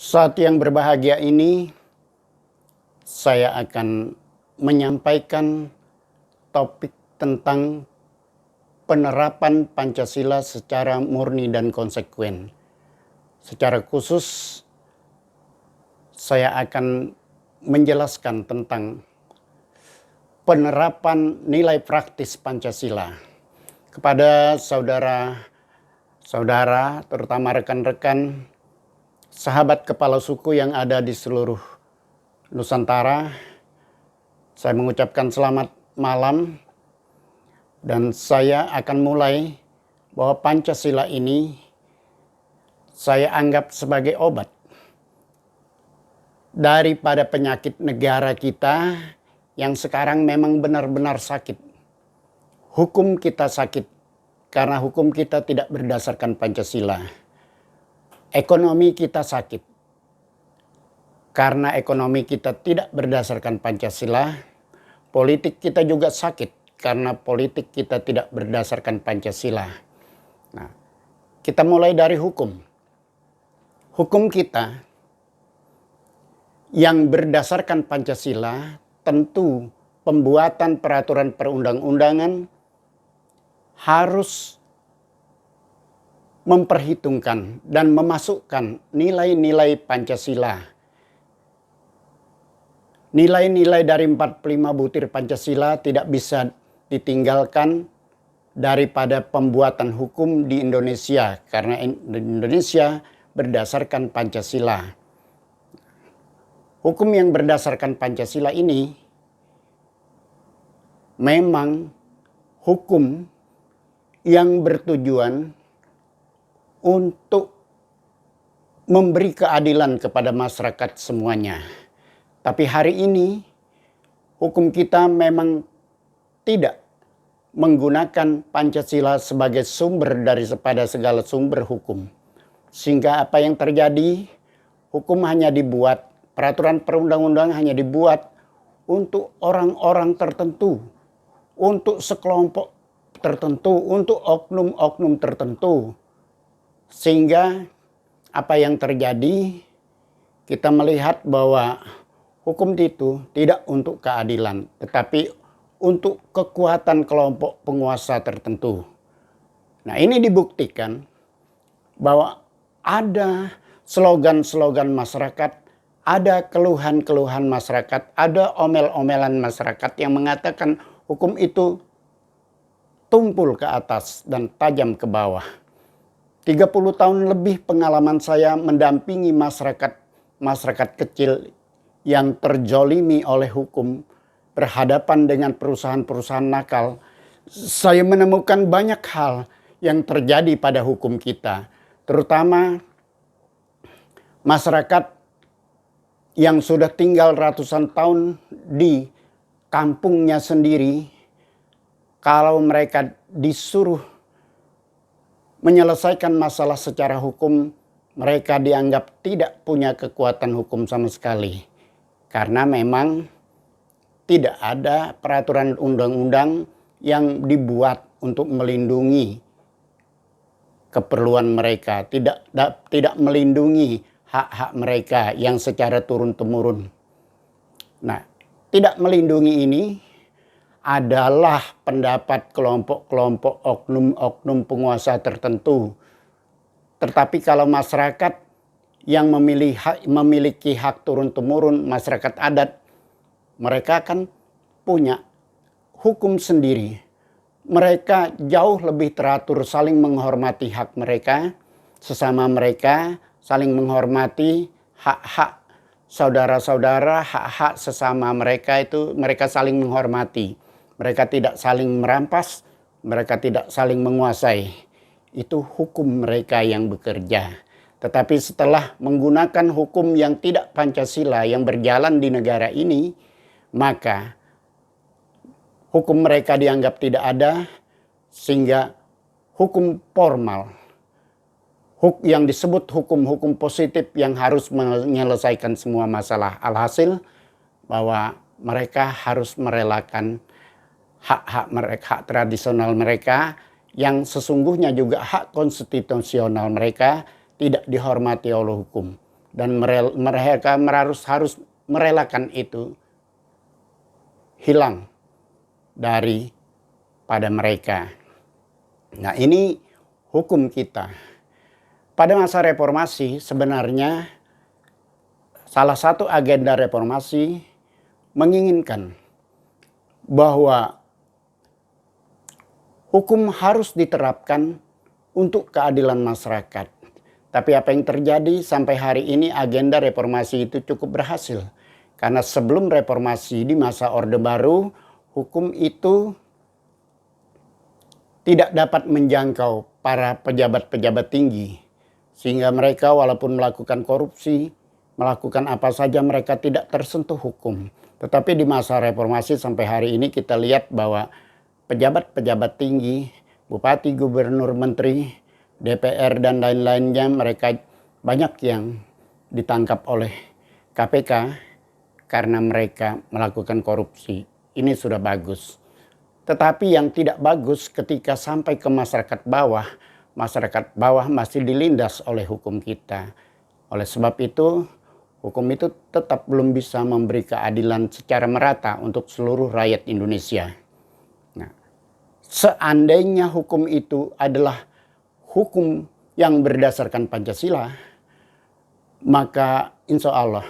Saat yang berbahagia ini, saya akan menyampaikan topik tentang penerapan Pancasila secara murni dan konsekuen. Secara khusus, saya akan menjelaskan tentang penerapan nilai praktis Pancasila kepada saudara-saudara, terutama rekan-rekan sahabat kepala suku yang ada di seluruh Nusantara. Saya mengucapkan selamat malam dan saya akan mulai bahwa Pancasila ini saya anggap sebagai obat daripada penyakit negara kita yang sekarang memang benar-benar sakit. Hukum kita sakit karena hukum kita tidak berdasarkan Pancasila. Ekonomi kita sakit karena ekonomi kita tidak berdasarkan Pancasila. Politik kita juga sakit karena politik kita tidak berdasarkan Pancasila. Nah, kita mulai dari hukum. Hukum kita yang berdasarkan Pancasila tentu pembuatan peraturan perundang-undangan harus memperhitungkan dan memasukkan nilai-nilai Pancasila. Nilai-nilai dari 45 butir Pancasila tidak bisa ditinggalkan daripada pembuatan hukum di Indonesia, karena Indonesia berdasarkan Pancasila. Hukum yang berdasarkan Pancasila ini memang hukum yang bertujuan untuk memberi keadilan kepada masyarakat semuanya. Tapi hari ini hukum kita memang tidak menggunakan Pancasila sebagai sumber daripada segala sumber hukum. Sehingga apa yang terjadi, hukum hanya dibuat, peraturan perundang-undangan hanya dibuat untuk orang-orang tertentu, untuk sekelompok tertentu, untuk oknum-oknum tertentu. Sehingga apa yang terjadi, kita melihat bahwa hukum itu tidak untuk keadilan, tetapi untuk kekuatan kelompok penguasa tertentu. Nah, ini dibuktikan bahwa ada slogan-slogan masyarakat, ada keluhan-keluhan masyarakat, ada omel-omelan masyarakat yang mengatakan hukum itu tumpul ke atas dan tajam ke bawah. 30 tahun lebih pengalaman saya mendampingi masyarakat kecil yang terjolimi oleh hukum, berhadapan dengan perusahaan-perusahaan nakal. Saya menemukan banyak hal yang terjadi pada hukum kita, terutama masyarakat yang sudah tinggal ratusan tahun di kampungnya sendiri. Kalau mereka disuruh menyelesaikan masalah secara hukum, mereka dianggap tidak punya kekuatan hukum sama sekali. Karena memang tidak ada peraturan undang-undang yang dibuat untuk melindungi keperluan mereka, tidak melindungi hak-hak mereka yang secara turun-temurun. Nah, tidak melindungi ini adalah pendapat kelompok-kelompok oknum-oknum penguasa tertentu. Tetapi kalau masyarakat yang memiliki hak turun-temurun, masyarakat adat, mereka kan punya hukum sendiri. Mereka jauh lebih teratur, saling menghormati hak mereka, sesama mereka, saling menghormati hak-hak saudara-saudara, hak-hak sesama mereka itu mereka saling menghormati. Mereka tidak saling merampas, mereka tidak saling menguasai. Itu hukum mereka yang bekerja. Tetapi setelah menggunakan hukum yang tidak Pancasila yang berjalan di negara ini, maka hukum mereka dianggap tidak ada, sehingga hukum formal, yang disebut hukum-hukum positif yang harus menyelesaikan semua masalah. Alhasil bahwa mereka harus merelakan hak-hak mereka, hak tradisional mereka, yang sesungguhnya juga hak konstitusional mereka tidak dihormati oleh hukum. dan mereka harus merelakan itu hilang pada mereka. Nah, ini hukum kita. Pada masa reformasi sebenarnya salah satu agenda reformasi menginginkan bahwa hukum harus diterapkan untuk keadilan masyarakat. Tapi apa yang terjadi sampai hari ini, agenda reformasi itu cukup berhasil. Karena sebelum reformasi di masa Orde Baru, hukum itu tidak dapat menjangkau para pejabat-pejabat tinggi. Sehingga mereka walaupun melakukan korupsi, melakukan apa saja, mereka tidak tersentuh hukum. Tetapi di masa reformasi sampai hari ini kita lihat bahwa pejabat-pejabat tinggi, bupati, gubernur, menteri, DPR dan lain-lainnya, mereka banyak yang ditangkap oleh KPK karena mereka melakukan korupsi. Ini sudah bagus. Tetapi yang tidak bagus ketika sampai ke masyarakat bawah masih dilindas oleh hukum kita. Oleh sebab itu, hukum itu tetap belum bisa memberi keadilan secara merata untuk seluruh rakyat Indonesia. Nah, seandainya hukum itu adalah hukum yang berdasarkan Pancasila, maka insya Allah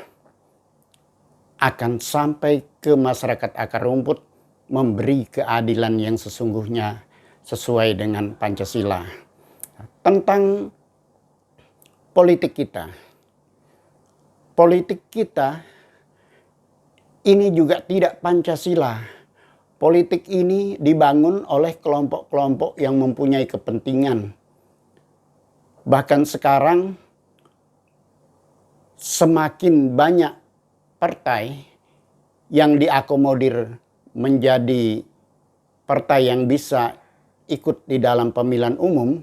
akan sampai ke masyarakat akar rumput memberi keadilan yang sesungguhnya sesuai dengan Pancasila. Tentang politik kita. Politik kita ini juga tidak Pancasila. Politik ini dibangun oleh kelompok-kelompok yang mempunyai kepentingan. Bahkan sekarang semakin banyak partai yang diakomodir menjadi partai yang bisa ikut di dalam pemilihan umum.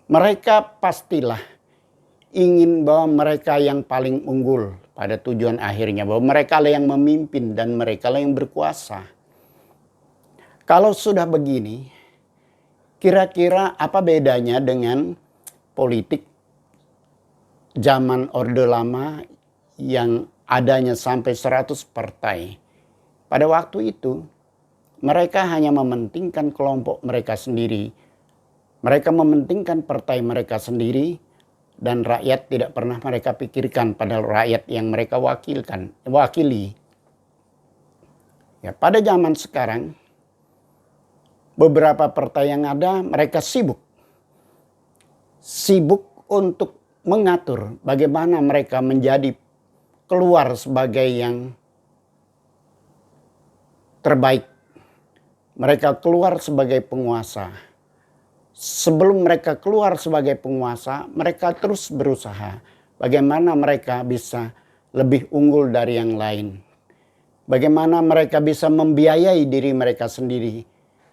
Mereka pastilah ingin bahwa mereka yang paling unggul pada tujuan akhirnya, bahwa mereka lah yang memimpin dan mereka lah yang berkuasa. Kalau sudah begini, kira-kira apa bedanya dengan politik zaman Orde Lama yang adanya sampai 100 partai? Pada waktu itu, mereka hanya mementingkan kelompok mereka sendiri. Mereka mementingkan partai mereka sendiri dan rakyat tidak pernah mereka pikirkan, padahal rakyat yang mereka wakili. Ya, pada zaman sekarang, beberapa partai yang ada mereka sibuk untuk mengatur bagaimana mereka menjadi keluar sebagai yang terbaik. Mereka keluar sebagai penguasa. Sebelum mereka keluar sebagai penguasa, mereka terus berusaha bagaimana mereka bisa lebih unggul dari yang lain. Bagaimana mereka bisa membiayai diri mereka sendiri.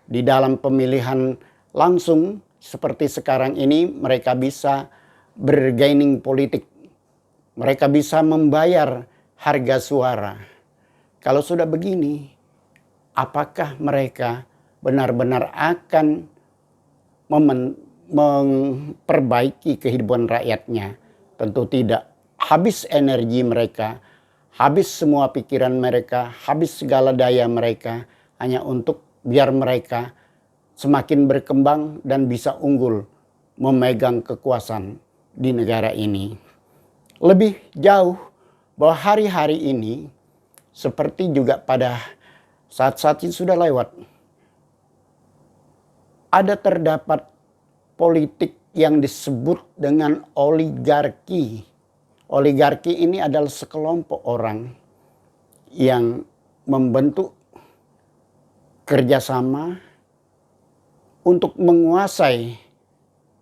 Di dalam pemilihan langsung seperti sekarang ini, mereka bisa bergaining politik. Mereka bisa membayar harga suara. Kalau sudah begini, apakah mereka benar-benar akan memperbaiki kehidupan rakyatnya? Tentu tidak. Habis energi mereka, habis semua pikiran mereka, habis segala daya mereka hanya untuk biar mereka semakin berkembang dan bisa unggul memegang kekuasaan di negara ini. Lebih jauh bahwa hari-hari ini seperti juga pada saat-saat ini sudah lewat, ada terdapat politik yang disebut dengan oligarki. Oligarki ini adalah sekelompok orang yang membentuk kerjasama untuk menguasai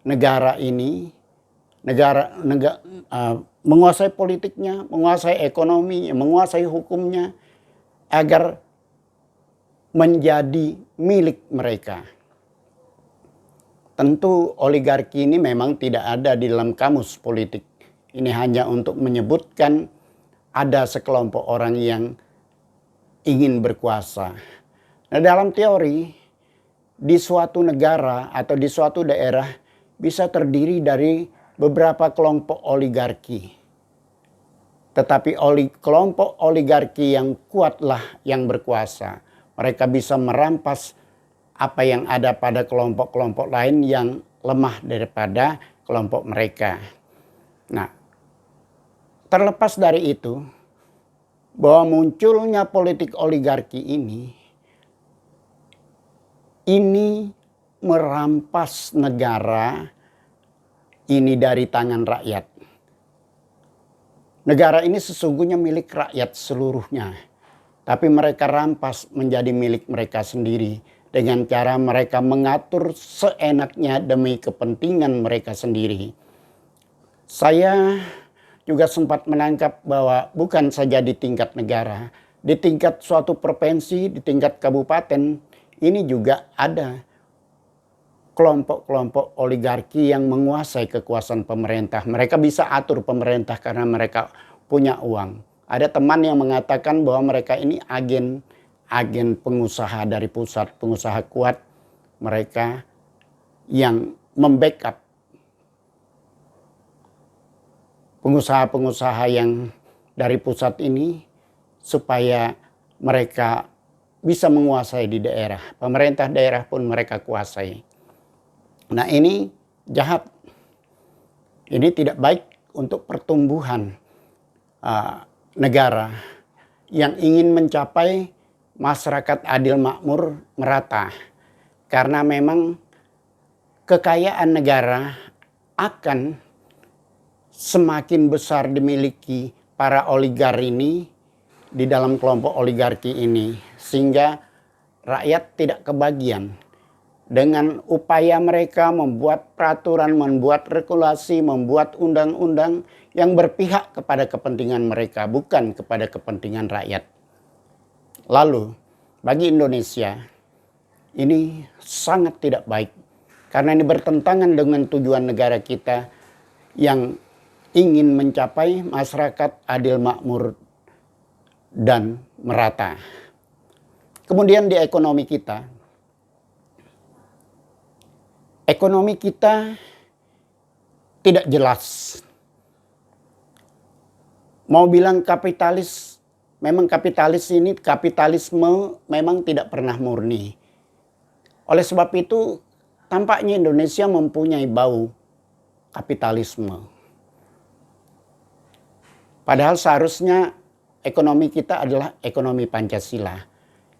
negara ini, menguasai politiknya, menguasai ekonomi, menguasai hukumnya, agar menjadi milik mereka. Tentu oligarki ini memang tidak ada di dalam kamus politik. Ini hanya untuk menyebutkan ada sekelompok orang yang ingin berkuasa. Nah, dalam teori, di suatu negara atau di suatu daerah bisa terdiri dari beberapa kelompok oligarki. Tetapi kelompok oligarki yang kuatlah yang berkuasa. Mereka bisa merampas apa yang ada pada kelompok-kelompok lain yang lemah daripada kelompok mereka. Nah, terlepas dari itu, bahwa munculnya politik oligarki ini merampas negara ini dari tangan rakyat. Negara ini sesungguhnya milik rakyat seluruhnya. Tapi mereka rampas menjadi milik mereka sendiri. Dengan cara mereka mengatur seenaknya demi kepentingan mereka sendiri. Saya juga sempat menangkap bahwa bukan saja di tingkat negara. Di tingkat suatu provinsi, di tingkat kabupaten, ini juga ada kelompok-kelompok oligarki yang menguasai kekuasaan pemerintah. Mereka bisa atur pemerintah karena mereka punya uang. Ada teman yang mengatakan bahwa mereka ini agen pengusaha dari pusat, pengusaha kuat. Mereka yang membackup pengusaha-pengusaha yang dari pusat ini supaya mereka bisa menguasai di daerah. Pemerintah daerah pun mereka kuasai. Nah, ini jahat. Ini tidak baik untuk pertumbuhan negara yang ingin mencapai masyarakat adil makmur merata. Karena memang kekayaan negara akan semakin besar dimiliki para oligar ini di dalam kelompok oligarki ini. Sehingga rakyat tidak kebagian. Dengan upaya mereka membuat peraturan, membuat regulasi, membuat undang-undang yang berpihak kepada kepentingan mereka, bukan kepada kepentingan rakyat. Lalu, bagi Indonesia, ini sangat tidak baik. Karena ini bertentangan dengan tujuan negara kita yang ingin mencapai masyarakat adil makmur dan merata. Kemudian di ekonomi kita, tidak jelas. Mau bilang kapitalis, memang kapitalisme memang tidak pernah murni. Oleh sebab itu, tampaknya Indonesia mempunyai bau kapitalisme. Padahal seharusnya ekonomi kita adalah ekonomi Pancasila,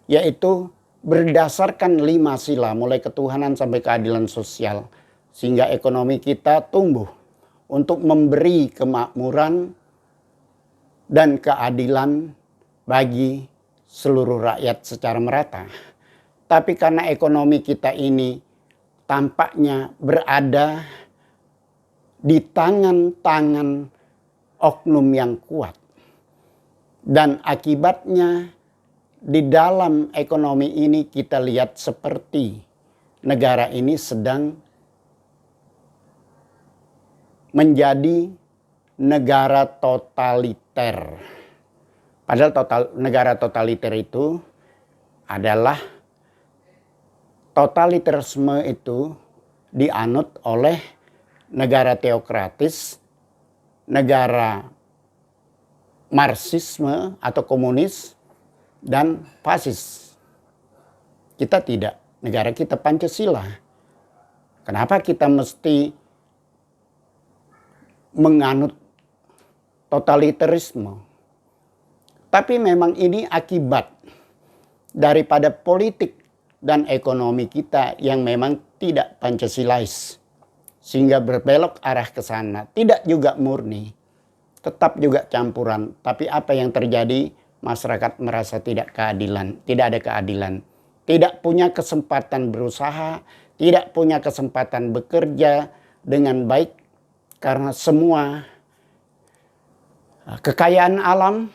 yaitu berdasarkan 5 sila, mulai ketuhanan sampai keadilan sosial. Sehingga ekonomi kita tumbuh untuk memberi kemakmuran dan keadilan bagi seluruh rakyat secara merata. Tapi karena ekonomi kita ini tampaknya berada di tangan-tangan oknum yang kuat. Dan akibatnya di dalam ekonomi ini kita lihat seperti negara ini sedang menjadi negara totaliter. Padahal negara totaliter itu adalah totalitarisme itu dianut oleh negara teokratis, negara Marxisme atau komunis, dan fasis. Kita tidak. Negara kita Pancasila. Kenapa kita mesti menganut totalitarisme? Tapi memang ini akibat daripada politik dan ekonomi kita yang memang tidak Pancasilais. Sehingga berbelok arah ke sana. Tidak juga murni. Tetap juga campuran. Tapi apa yang terjadi? Masyarakat merasa tidak ada keadilan. Tidak punya kesempatan berusaha, tidak punya kesempatan bekerja dengan baik. Karena semua kekayaan alam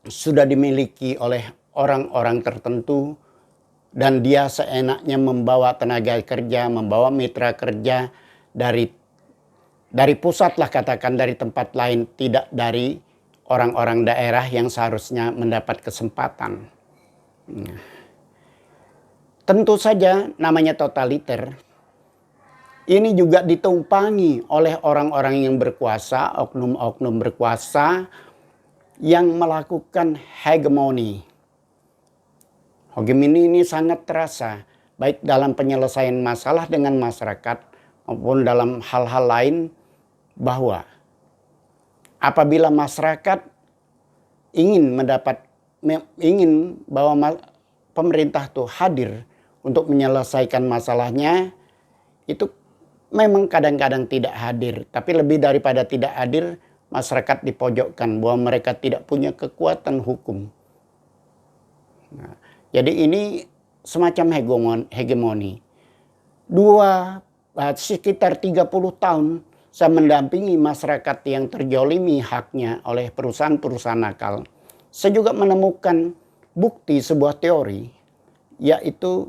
sudah dimiliki oleh orang-orang tertentu. Dan dia seenaknya membawa tenaga kerja, membawa mitra kerja dari pusat lah katakan, dari tempat lain, tidak dari orang-orang daerah yang seharusnya mendapat kesempatan. Tentu saja namanya totaliter ini juga ditumpangi oleh orang-orang yang berkuasa, oknum-oknum berkuasa yang melakukan hegemoni. Hegemoni ini sangat terasa, baik dalam penyelesaian masalah dengan masyarakat maupun dalam hal-hal lain, bahwa apabila masyarakat ingin bahwa pemerintah itu hadir untuk menyelesaikan masalahnya, itu memang kadang-kadang tidak hadir, tapi lebih daripada tidak hadir, masyarakat dipojokkan bahwa mereka tidak punya kekuatan hukum. Nah, jadi ini semacam hegemoni. Sekitar 30 tahun saya mendampingi masyarakat yang terjolimi haknya oleh perusahaan-perusahaan nakal. Saya juga menemukan bukti sebuah teori, yaitu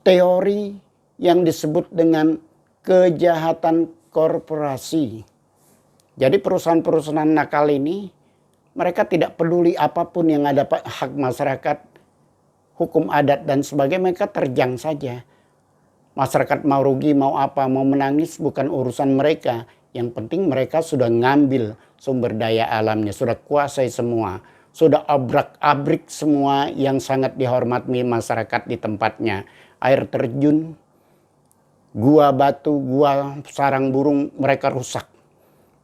teori yang disebut dengan kejahatan korporasi. Jadi perusahaan-perusahaan nakal ini, mereka tidak peduli apapun yang ada hak masyarakat, hukum adat dan sebagainya, mereka terjang saja. Masyarakat mau rugi, mau apa, mau menangis bukan urusan mereka. Yang penting mereka sudah ngambil sumber daya alamnya, sudah kuasai semua. Sudah abrak-abrik semua yang sangat dihormati masyarakat di tempatnya. Air terjun, gua batu, gua sarang burung mereka rusak.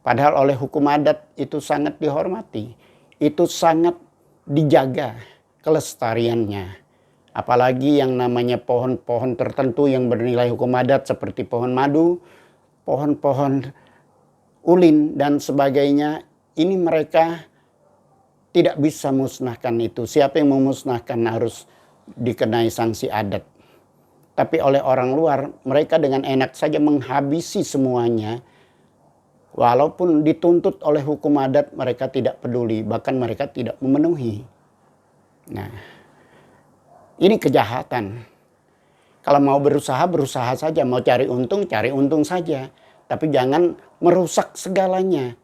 Padahal oleh hukum adat itu sangat dihormati. Itu sangat dijaga kelestariannya. Apalagi yang namanya pohon-pohon tertentu yang bernilai hukum adat seperti pohon madu, pohon-pohon ulin dan sebagainya. Ini mereka tidak bisa musnahkan itu. Siapa yang memusnahkan harus dikenai sanksi adat. Tapi oleh orang luar, mereka dengan enak saja menghabisi semuanya. Walaupun dituntut oleh hukum adat, mereka tidak peduli. Bahkan mereka tidak memenuhi. Nah, ini kejahatan. Kalau mau berusaha, berusaha saja. Mau cari untung saja. Tapi jangan merusak segalanya.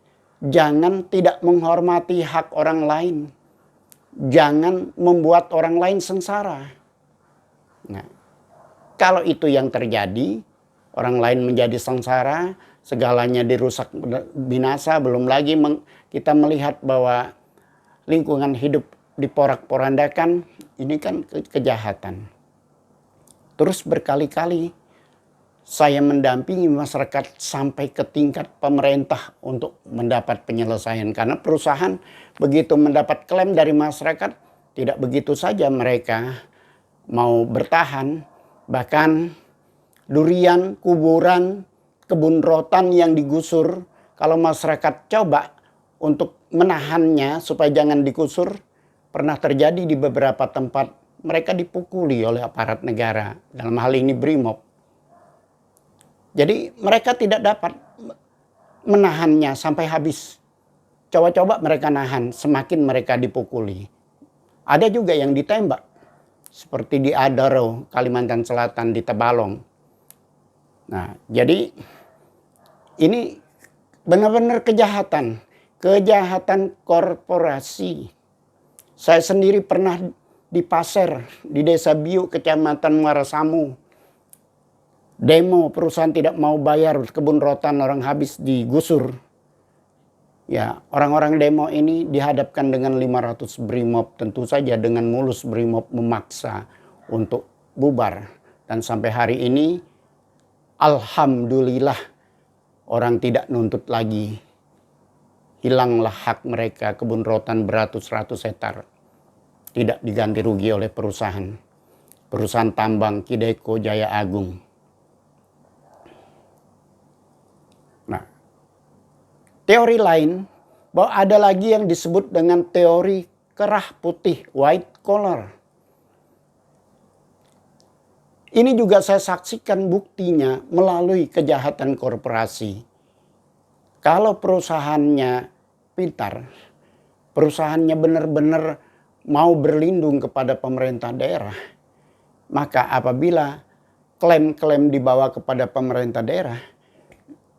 Jangan tidak menghormati hak orang lain. Jangan membuat orang lain sengsara. Nah, kalau itu yang terjadi, orang lain menjadi sengsara, segalanya dirusak binasa, belum lagi kita melihat bahwa lingkungan hidup diporak-porandakan, ini kan kejahatan. Terus berkali-kali saya mendampingi masyarakat sampai ke tingkat pemerintah untuk mendapat penyelesaian. Karena perusahaan begitu mendapat klaim dari masyarakat, tidak begitu saja mereka mau bertahan. Bahkan durian, kuburan, kebun rotan yang digusur, kalau masyarakat coba untuk menahannya supaya jangan digusur, pernah terjadi di beberapa tempat mereka dipukuli oleh aparat negara, dalam hal ini BRIMOB. Jadi mereka tidak dapat menahannya sampai habis. Coba-coba mereka nahan, semakin mereka dipukuli. Ada juga yang ditembak. Seperti di Adaro, Kalimantan Selatan, di Tabalong. Nah, jadi ini benar-benar kejahatan. Kejahatan korporasi. Saya sendiri pernah di Pasir, di Desa Biu, Kecamatan Muara Samu. Demo, perusahaan tidak mau bayar, kebun rotan orang habis digusur. Ya, orang-orang demo ini dihadapkan dengan 500 BRIMOB, tentu saja dengan mulus BRIMOB memaksa untuk bubar. Dan sampai hari ini, alhamdulillah, orang tidak nuntut lagi. Hilanglah hak mereka, kebun rotan beratus-ratus hektar. Tidak diganti rugi oleh perusahaan. Perusahaan tambang Kideko Jaya Agung. Nah, teori lain, bahwa ada lagi yang disebut dengan teori kerah putih, white collar. Ini juga saya saksikan buktinya melalui kejahatan korporasi. Kalau perusahaannya pintar, perusahaannya benar-benar mau berlindung kepada pemerintah daerah, maka apabila klaim-klaim dibawa kepada pemerintah daerah,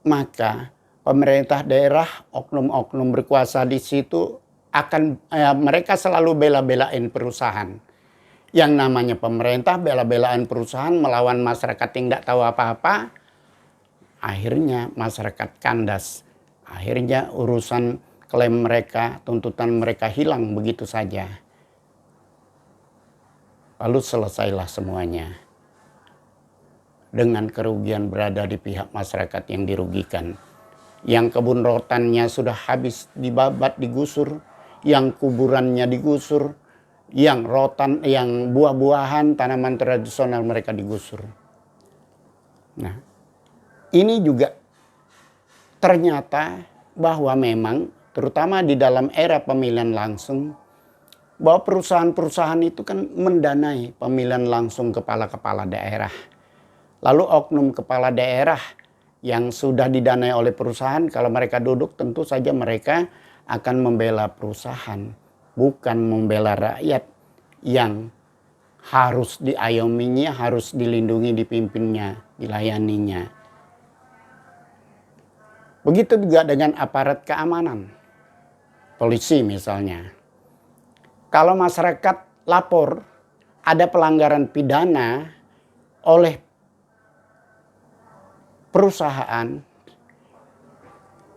maka pemerintah daerah, oknum-oknum berkuasa di situ akan mereka selalu bela-belain perusahaan. Yang namanya pemerintah bela-belain perusahaan melawan masyarakat yang tidak tahu apa-apa. Akhirnya masyarakat kandas. Akhirnya urusan klaim mereka, tuntutan mereka hilang begitu saja. Lalu selesailah semuanya. Dengan kerugian berada di pihak masyarakat yang dirugikan. Yang kebun rotannya sudah habis dibabat, digusur. Yang kuburannya digusur. Yang rotan, yang buah-buahan, tanaman tradisional mereka digusur. Nah, ini juga ternyata bahwa memang terutama di dalam era pemilihan langsung, bahwa perusahaan-perusahaan itu kan mendanai pemilihan langsung kepala-kepala daerah. Lalu oknum kepala daerah yang sudah didanai oleh perusahaan, kalau mereka duduk tentu saja mereka akan membela perusahaan, bukan membela rakyat yang harus diayominya, harus dilindungi, dipimpinnya, dilayaninya. Begitu juga dengan aparat keamanan, polisi misalnya. Kalau masyarakat lapor ada pelanggaran pidana oleh perusahaan,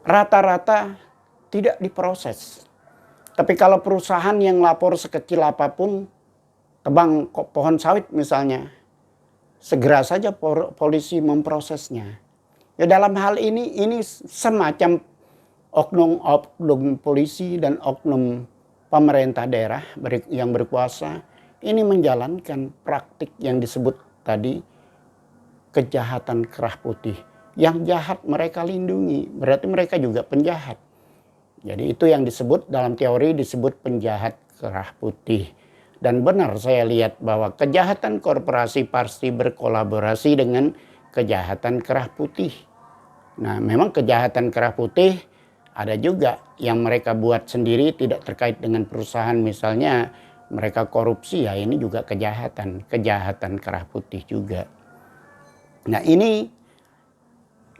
rata-rata tidak diproses. Tapi kalau perusahaan yang lapor sekecil apapun, tebang pohon sawit misalnya, segera saja polisi memprosesnya. Ya dalam hal ini semacam oknum polisi dan oknum pemerintah daerah yang berkuasa ini menjalankan praktik yang disebut tadi kejahatan kerah putih. Yang jahat mereka lindungi, berarti mereka juga penjahat. Jadi itu yang disebut dalam teori disebut penjahat kerah putih. Dan benar saya lihat bahwa kejahatan korporasi pasti berkolaborasi dengan kejahatan kerah putih. Nah memang kejahatan kerah putih ada juga yang mereka buat sendiri tidak terkait dengan perusahaan. Misalnya mereka korupsi, ya ini juga kejahatan kerah putih juga. Nah ini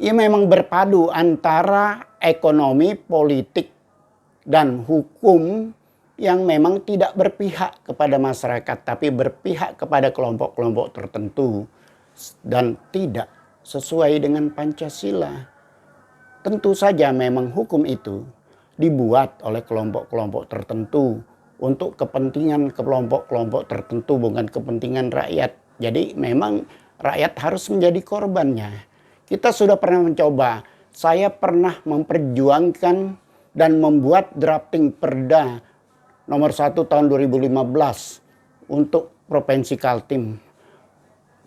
ya memang berpadu antara ekonomi, politik, dan hukum yang memang tidak berpihak kepada masyarakat tapi berpihak kepada kelompok-kelompok tertentu dan tidak sesuai dengan Pancasila. Tentu saja memang hukum itu dibuat oleh kelompok-kelompok tertentu untuk kepentingan kelompok-kelompok tertentu, bukan kepentingan rakyat. Jadi memang rakyat harus menjadi korbannya. Kita sudah pernah mencoba, saya pernah memperjuangkan dan membuat drafting perda nomor 1 tahun 2015 untuk Provinsi Kaltim.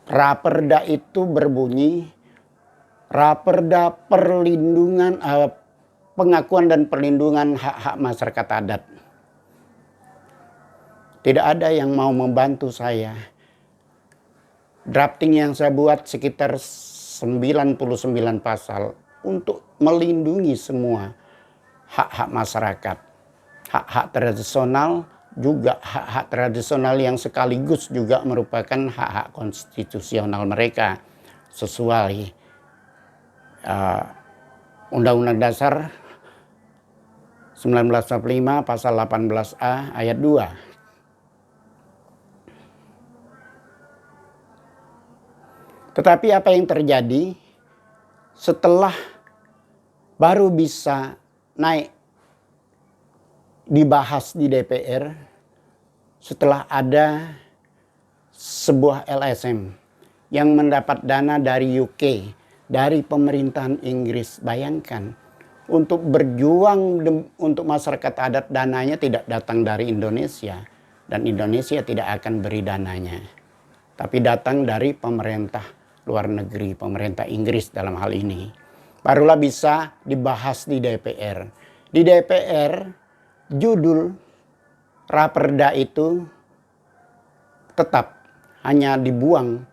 Raperda itu berbunyi, Raperda perlindungan, pengakuan dan perlindungan hak-hak masyarakat adat. Tidak ada yang mau membantu saya. Drafting yang saya buat sekitar 99 pasal untuk melindungi semua hak-hak masyarakat. Hak-hak tradisional juga hak-hak tradisional yang sekaligus juga merupakan hak-hak konstitusional mereka sesuai Undang-Undang Dasar 1945 pasal 18A ayat 2. Tetapi apa yang terjadi setelah baru bisa naik dibahas di DPR setelah ada sebuah LSM yang mendapat dana dari UK, dari pemerintahan Inggris. Bayangkan, untuk berjuang untuk masyarakat adat, dananya tidak datang dari Indonesia dan Indonesia tidak akan beri dananya, tapi datang dari pemerintah luar negeri, pemerintah Inggris dalam hal ini. Barulah bisa dibahas di DPR. Di DPR judul Raperda itu tetap hanya dibuang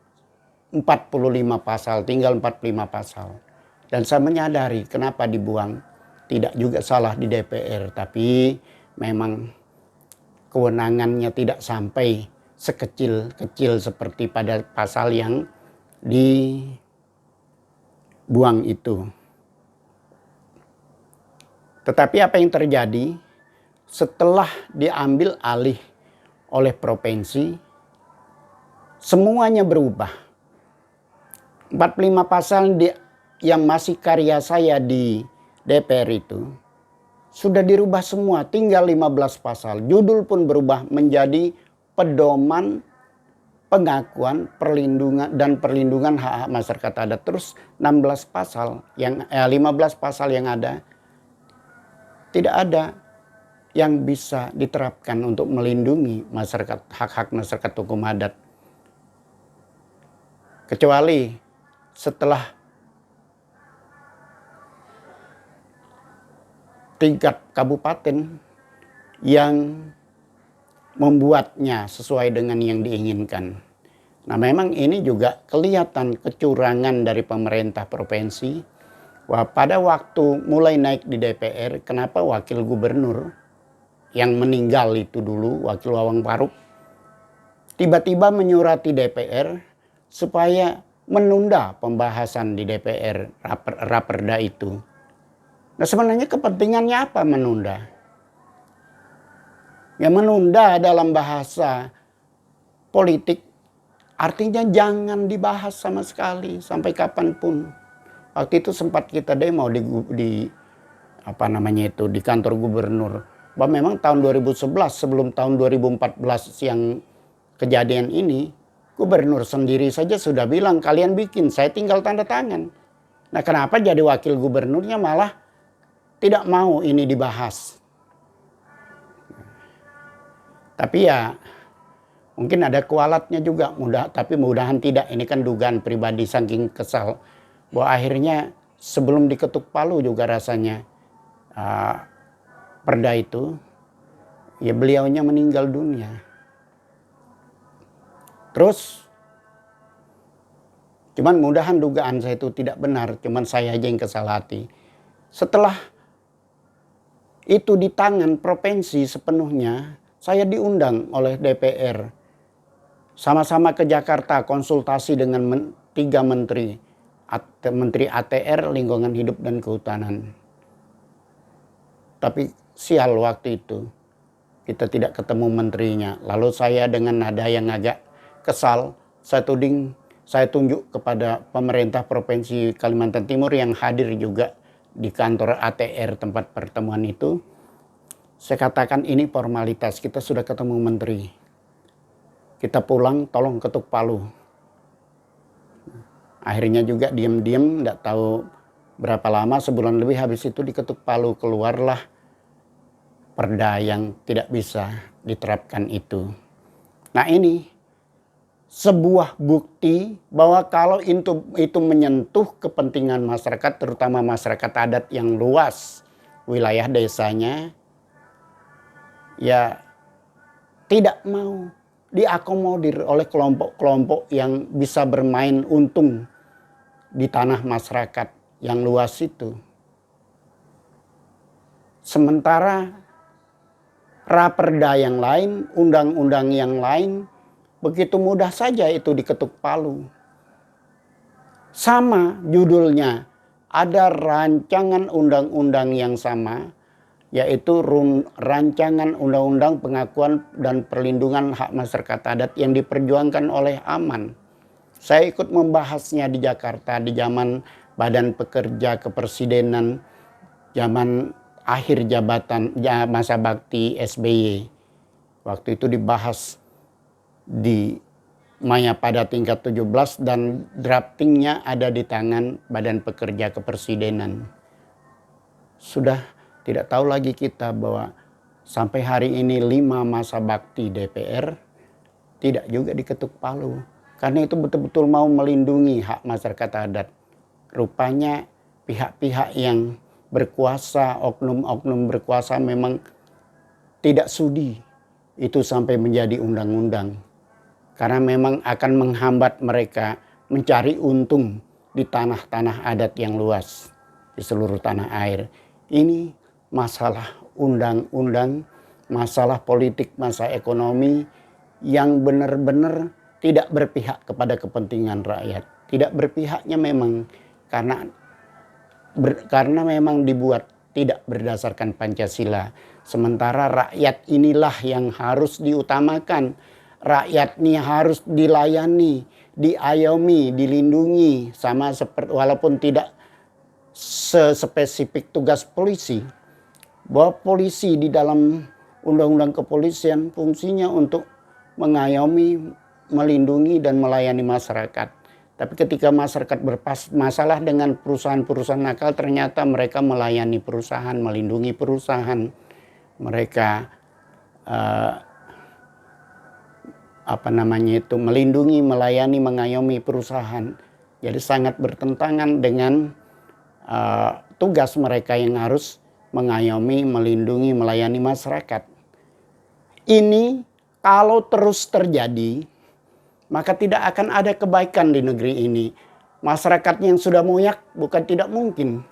45 pasal, tinggal 45 pasal. Dan saya menyadari kenapa dibuang. Tidak juga salah di DPR, tapi memang kewenangannya tidak sampai sekecil-kecil seperti pada pasal yang dibuang itu. Tetapi apa yang terjadi setelah diambil alih oleh provinsi, semuanya berubah. 45 pasal yang masih karya saya di DPR itu sudah dirubah semua, tinggal 15 pasal. Judul pun berubah menjadi pedoman pengakuan, perlindungan dan perlindungan hak-hak masyarakat adat. Terus 15 pasal yang 15 pasal yang ada tidak ada yang bisa diterapkan untuk melindungi masyarakat, hak-hak masyarakat hukum adat. Kecuali setelah tingkat kabupaten yang membuatnya sesuai dengan yang diinginkan. Nah, memang ini juga kelihatan kecurangan dari pemerintah provinsi. Wah, pada waktu mulai naik di DPR, kenapa wakil gubernur yang meninggal itu dulu, Wakil Wawang Paruk, tiba-tiba menyurati DPR supaya menunda pembahasan di DPR raperda itu. Nah, sebenarnya kepentingannya apa menunda? Ya, menunda dalam bahasa politik artinya jangan dibahas sama sekali sampai kapanpun. Waktu itu sempat kita demo di kantor gubernur. Bahwa memang tahun 2011 sebelum tahun 2014 yang kejadian ini, gubernur sendiri saja sudah bilang kalian bikin, saya tinggal tanda tangan. Nah, kenapa jadi wakil gubernurnya malah tidak mau ini dibahas? Tapi ya mungkin ada kualatnya juga, tapi mudahan tidak. Ini kan dugaan pribadi saking kesal bahwa akhirnya sebelum diketuk palu juga rasanya perda itu, ya beliaunya meninggal dunia. Terus cuman mudahan dugaan saya itu tidak benar, cuman saya aja yang kesal hati. Setelah itu di tangan provinsi sepenuhnya, saya diundang oleh DPR. Sama-sama ke Jakarta konsultasi dengan 3 menteri. Menteri ATR, Lingkungan Hidup dan Kehutanan. Tapi sial waktu itu kita tidak ketemu menterinya. Lalu saya dengan nada yang agak kesal, saya tunjuk kepada pemerintah Provinsi Kalimantan Timur yang hadir juga di kantor ATR tempat pertemuan itu. Saya katakan ini formalitas, kita sudah ketemu menteri. Kita pulang, tolong ketuk palu. Akhirnya juga diam-diam, tidak tahu berapa lama, sebulan lebih habis itu diketuk palu, keluarlah perda yang tidak bisa diterapkan itu. Nah, ini sebuah bukti bahwa kalau itu menyentuh kepentingan masyarakat, terutama masyarakat adat yang luas wilayah desanya, ya tidak mau diakomodir oleh kelompok-kelompok yang bisa bermain untung di tanah masyarakat yang luas itu. Sementara raperda yang lain, undang-undang yang lain, begitu mudah saja itu diketuk palu. Sama judulnya, ada rancangan undang-undang yang sama, yaitu rancangan undang-undang pengakuan dan perlindungan hak masyarakat adat yang diperjuangkan oleh Aman. Saya ikut membahasnya di Jakarta di zaman Badan Pekerja Kepresidenan, zaman akhir jabatan masa bakti SBY. Waktu itu dibahas di Mayapada tingkat 17 dan draftingnya ada di tangan Badan Pekerja Kepresidenan. Sudah tidak tahu lagi kita bahwa sampai hari ini 5 masa bakti DPR tidak juga diketuk palu. Karena itu betul-betul mau melindungi hak masyarakat adat. Rupanya pihak-pihak yang berkuasa, oknum-oknum berkuasa memang tidak sudi itu sampai menjadi undang-undang. Karena memang akan menghambat mereka mencari untung di tanah-tanah adat yang luas di seluruh tanah air. Ini masalah undang-undang, masalah politik, masalah ekonomi yang benar-benar tidak berpihak kepada kepentingan rakyat. Tidak berpihaknya memang karena memang dibuat tidak berdasarkan Pancasila. Sementara rakyat inilah yang harus diutamakan. Rakyat ini harus dilayani, diayomi, dilindungi, sama seperti walaupun tidak sespesifik tugas polisi, bahwa polisi di dalam undang-undang kepolisian fungsinya untuk mengayomi, melindungi, dan melayani masyarakat. Tapi ketika masyarakat bermasalah dengan perusahaan-perusahaan nakal, ternyata mereka melayani perusahaan, melindungi perusahaan, mereka melindungi, melayani, mengayomi perusahaan. Jadi sangat bertentangan dengan tugas mereka yang harus mengayomi, melindungi, melayani masyarakat. Ini kalau terus terjadi, maka tidak akan ada kebaikan di negeri ini. Masyarakat yang sudah moyak bukan tidak mungkin.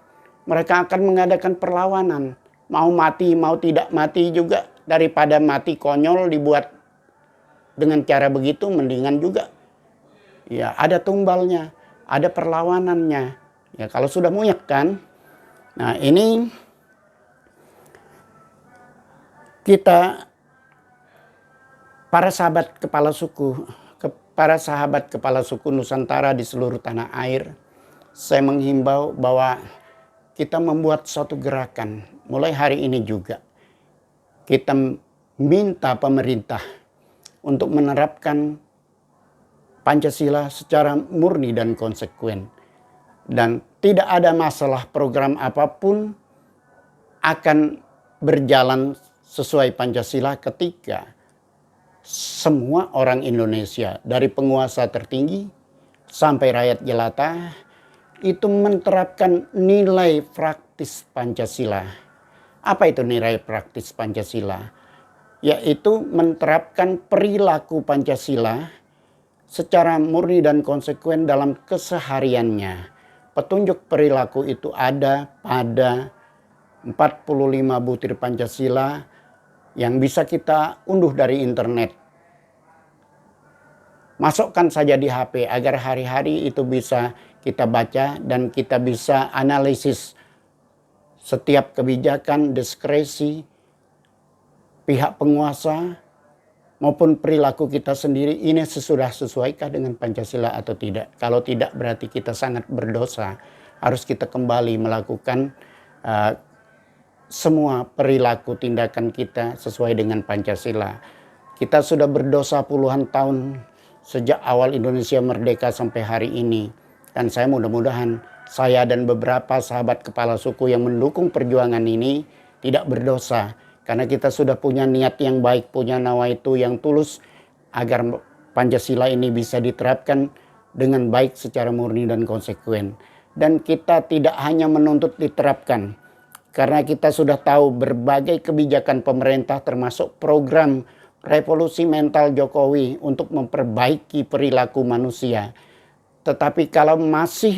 Mereka akan mengadakan perlawanan. Mau mati, mau tidak mati juga. Daripada mati konyol dibuat dengan cara begitu, mendingan juga ya ada tumbalnya, ada perlawanannya. Ya kalau sudah moyak kan. Nah ini kita para sahabat kepala suku Nusantara di seluruh tanah air, saya menghimbau bahwa kita membuat suatu gerakan mulai hari ini juga. Kita minta pemerintah untuk menerapkan Pancasila secara murni dan konsekuen. Dan tidak ada masalah program apapun akan berjalan sesuai Pancasila ketika semua orang Indonesia dari penguasa tertinggi sampai rakyat jelata itu menerapkan nilai praktis Pancasila. Apa itu nilai praktis Pancasila? Yaitu menerapkan perilaku Pancasila secara murni dan konsekuen dalam kesehariannya. Petunjuk perilaku itu ada pada 45 butir Pancasila yang bisa kita unduh dari internet. Masukkan saja di HP agar hari-hari itu bisa kita baca dan kita bisa analisis setiap kebijakan, diskresi pihak penguasa maupun perilaku kita sendiri ini sudah sesuaikah dengan Pancasila atau tidak. Kalau tidak berarti kita sangat berdosa. Harus kita kembali melakukan semua perilaku tindakan kita sesuai dengan Pancasila. Kita sudah berdosa puluhan tahun sejak awal Indonesia merdeka sampai hari ini. Dan saya mudah-mudahan saya dan beberapa sahabat kepala suku yang mendukung perjuangan ini tidak berdosa. Karena kita sudah punya niat yang baik, punya nawaitu yang tulus agar Pancasila ini bisa diterapkan dengan baik secara murni dan konsekuen. Dan kita tidak hanya menuntut diterapkan, karena kita sudah tahu berbagai kebijakan pemerintah termasuk program revolusi mental Jokowi untuk memperbaiki perilaku manusia. Tetapi kalau masih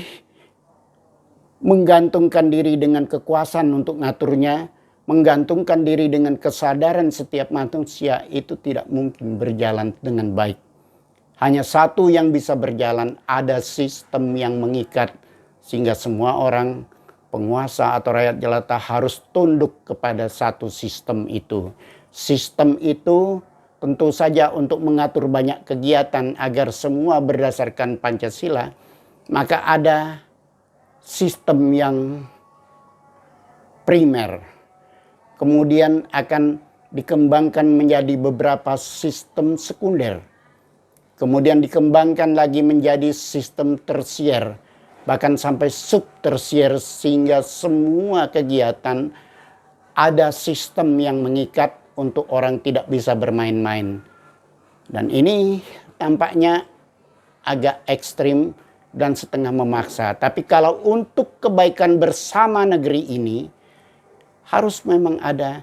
menggantungkan diri dengan kekuasaan untuk ngaturnya, menggantungkan diri dengan kesadaran setiap manusia, itu tidak mungkin berjalan dengan baik. Hanya satu yang bisa berjalan, ada sistem yang mengikat sehingga semua orang, penguasa atau rakyat jelata harus tunduk kepada satu sistem itu. Sistem itu tentu saja untuk mengatur banyak kegiatan agar semua berdasarkan Pancasila. Maka ada sistem yang primer. Kemudian akan dikembangkan menjadi beberapa sistem sekunder. Kemudian dikembangkan lagi menjadi sistem tersier. Bahkan sampai subtersier, sehingga semua kegiatan ada sistem yang mengikat untuk orang tidak bisa bermain-main. Dan ini tampaknya agak ekstrim dan setengah memaksa. Tapi kalau untuk kebaikan bersama negeri ini, harus memang ada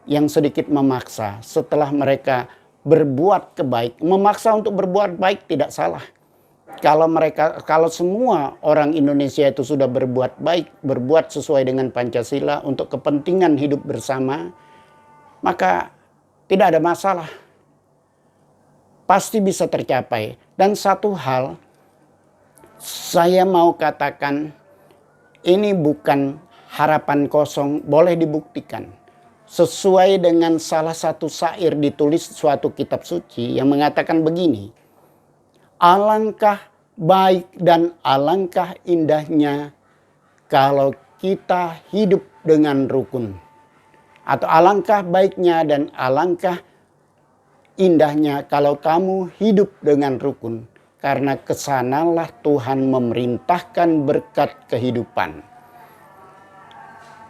yang sedikit memaksa. Setelah mereka berbuat kebaik, memaksa untuk berbuat baik tidak salah. Kalau semua orang Indonesia itu sudah berbuat baik, berbuat sesuai dengan Pancasila untuk kepentingan hidup bersama, maka tidak ada masalah. Pasti bisa tercapai. Dan satu hal, saya mau katakan, ini bukan harapan kosong, boleh dibuktikan. Sesuai dengan salah satu syair ditulis suatu kitab suci yang mengatakan begini, alangkah baik dan alangkah indahnya kalau kita hidup dengan rukun. Atau alangkah baiknya dan alangkah indahnya kalau kamu hidup dengan rukun. Karena kesanalah Tuhan memerintahkan berkat kehidupan.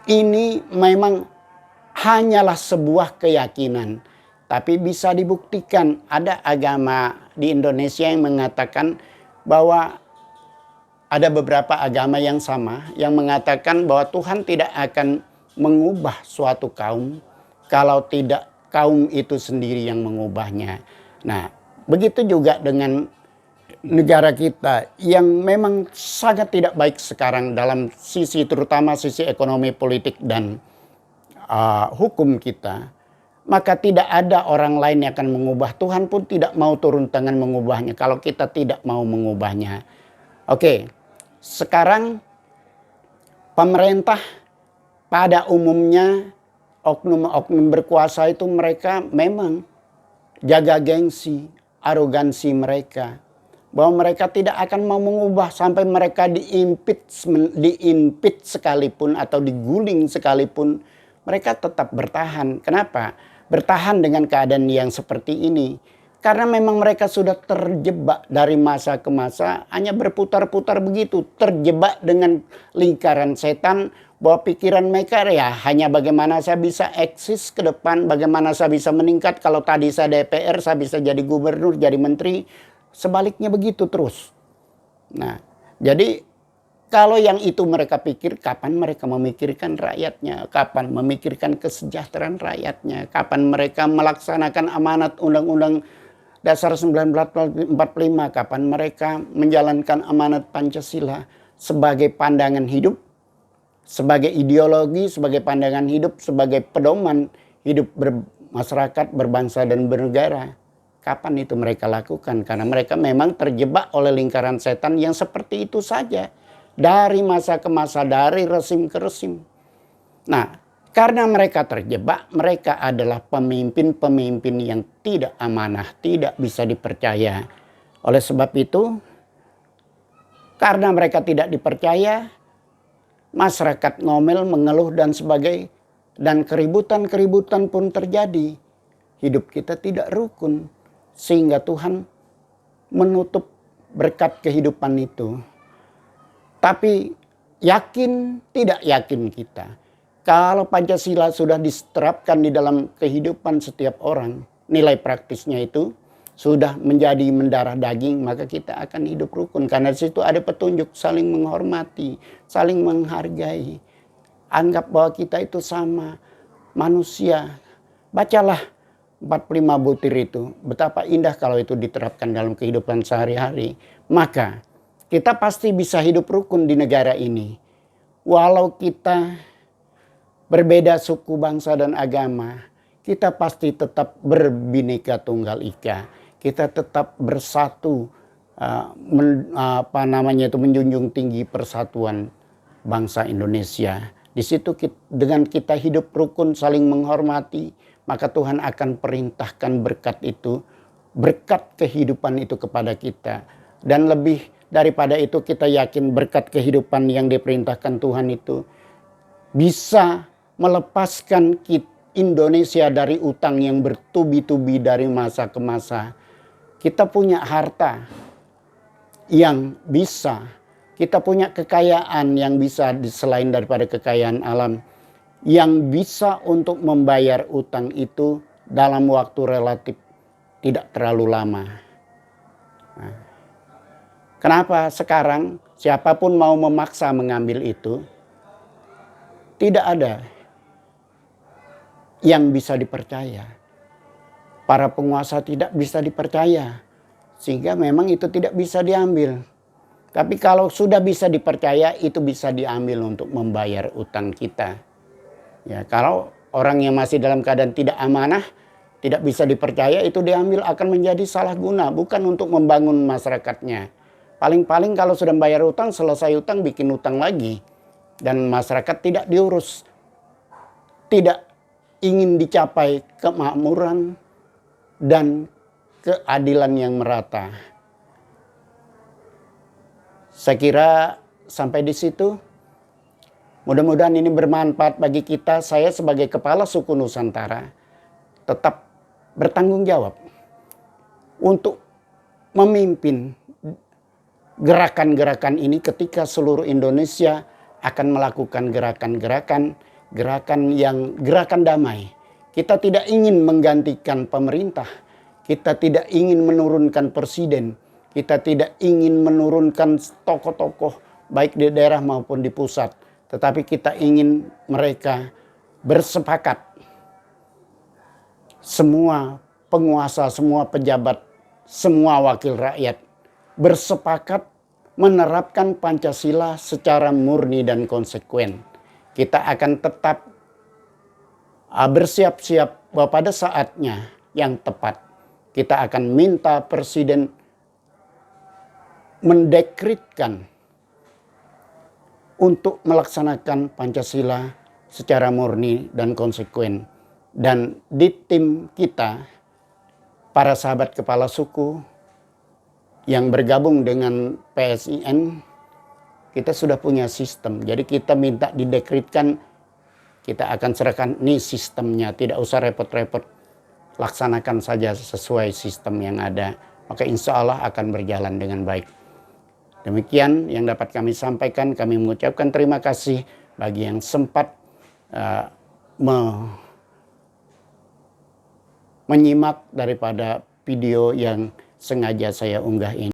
Ini memang hanyalah sebuah keyakinan. Tapi bisa dibuktikan. Ada agama di Indonesia yang mengatakan bahwa ada beberapa agama yang sama. Yang mengatakan bahwa Tuhan tidak akan mengubah suatu kaum kalau tidak kaum itu sendiri yang mengubahnya. Nah, begitu juga dengan negara kita yang memang sangat tidak baik sekarang dalam sisi, terutama sisi ekonomi, politik, dan hukum kita. Maka tidak ada orang lain yang akan mengubah. Tuhan pun tidak mau turun tangan mengubahnya kalau kita tidak mau mengubahnya. Oke, sekarang pemerintah pada umumnya, oknum-oknum berkuasa itu mereka memang jaga gengsi, arogansi mereka. Bahwa mereka tidak akan mau mengubah sampai mereka diimpit sekalipun atau diguling sekalipun. Mereka tetap bertahan. Kenapa? Bertahan dengan keadaan yang seperti ini. Karena memang mereka sudah terjebak dari masa ke masa. Hanya berputar-putar begitu. Terjebak dengan lingkaran setan. Bahwa pikiran mereka ya hanya bagaimana saya bisa eksis ke depan. Bagaimana saya bisa meningkat. Kalau tadi saya DPR, saya bisa jadi gubernur, jadi menteri. Sebaliknya begitu terus. Nah, jadi kalau yang itu mereka pikir, kapan mereka memikirkan rakyatnya? Kapan memikirkan kesejahteraan rakyatnya? Kapan mereka melaksanakan amanat Undang-Undang Dasar 1945? Kapan mereka menjalankan amanat Pancasila sebagai pandangan hidup, sebagai ideologi, sebagai pandangan hidup, sebagai pedoman hidup bermasyarakat, berbangsa, dan bernegara? Kapan itu mereka lakukan? Karena mereka memang terjebak oleh lingkaran setan yang seperti itu saja. Dari masa ke masa, dari resim ke resim. Nah, karena mereka terjebak, mereka adalah pemimpin-pemimpin yang tidak amanah, tidak bisa dipercaya. Oleh sebab itu, karena mereka tidak dipercaya, masyarakat ngomel, mengeluh, dan sebagainya. Dan keributan-keributan pun terjadi. Hidup kita tidak rukun. Sehingga Tuhan menutup berkat kehidupan itu. Tapi yakin tidak yakin kita. Kalau Pancasila sudah diterapkan di dalam kehidupan setiap orang. Nilai praktisnya itu sudah menjadi mendarah daging. Maka kita akan hidup rukun. Karena di situ ada petunjuk saling menghormati. Saling menghargai. Anggap bahwa kita itu sama manusia. Bacalah 45 butir itu. Betapa indah kalau itu diterapkan dalam kehidupan sehari-hari. Maka kita pasti bisa hidup rukun di negara ini. Walau kita berbeda suku, bangsa, dan agama. Kita pasti tetap berbineka tunggal ika. Kita tetap bersatu. Menjunjung tinggi persatuan bangsa Indonesia. Di situ dengan kita hidup rukun, saling menghormati. Maka Tuhan akan perintahkan berkat itu. Berkat kehidupan itu kepada kita. Dan lebih daripada itu kita yakin berkat kehidupan yang diperintahkan Tuhan itu bisa melepaskan Indonesia dari utang yang bertubi-tubi dari masa ke masa. Kita punya harta yang bisa, kita punya kekayaan yang bisa selain daripada kekayaan alam. Yang bisa untuk membayar utang itu dalam waktu relatif tidak terlalu lama. Nah, kenapa sekarang siapapun mau memaksa mengambil itu, tidak ada yang bisa dipercaya. Para penguasa tidak bisa dipercaya. Sehingga memang itu tidak bisa diambil. Tapi kalau sudah bisa dipercaya, itu bisa diambil untuk membayar utang kita. Ya, kalau orang yang masih dalam keadaan tidak amanah, tidak bisa dipercaya, itu diambil akan menjadi salah guna. Bukan untuk membangun masyarakatnya. Paling-paling kalau sudah membayar utang, selesai utang, bikin utang lagi. Dan masyarakat tidak diurus. Tidak ingin dicapai kemakmuran dan keadilan yang merata. Saya kira sampai di situ Mudah-mudahan ini bermanfaat bagi kita. Saya sebagai kepala suku Nusantara tetap bertanggung jawab untuk memimpin gerakan-gerakan ini ketika seluruh Indonesia akan melakukan gerakan damai. Kita tidak ingin menggantikan pemerintah. Kita tidak ingin menurunkan presiden. Kita tidak ingin menurunkan tokoh-tokoh baik di daerah maupun di pusat. Tetapi kita ingin mereka bersepakat. Semua penguasa, semua pejabat, semua wakil rakyat bersepakat menerapkan Pancasila secara murni dan konsekuen. Kita akan tetap bersiap-siap bahwa pada saatnya yang tepat kita akan minta presiden mendekretkan untuk melaksanakan Pancasila secara murni dan konsekuen. Dan di tim kita, para sahabat kepala suku yang bergabung dengan PSIN, kita sudah punya sistem. Jadi kita minta didekretkan, kita akan serahkan ini sistemnya. Tidak usah repot-repot, laksanakan saja sesuai sistem yang ada. Maka insya Allah akan berjalan dengan baik. Demikian yang dapat kami sampaikan. Kami mengucapkan terima kasih bagi yang sempat menyimak daripada video yang sengaja saya unggah ini.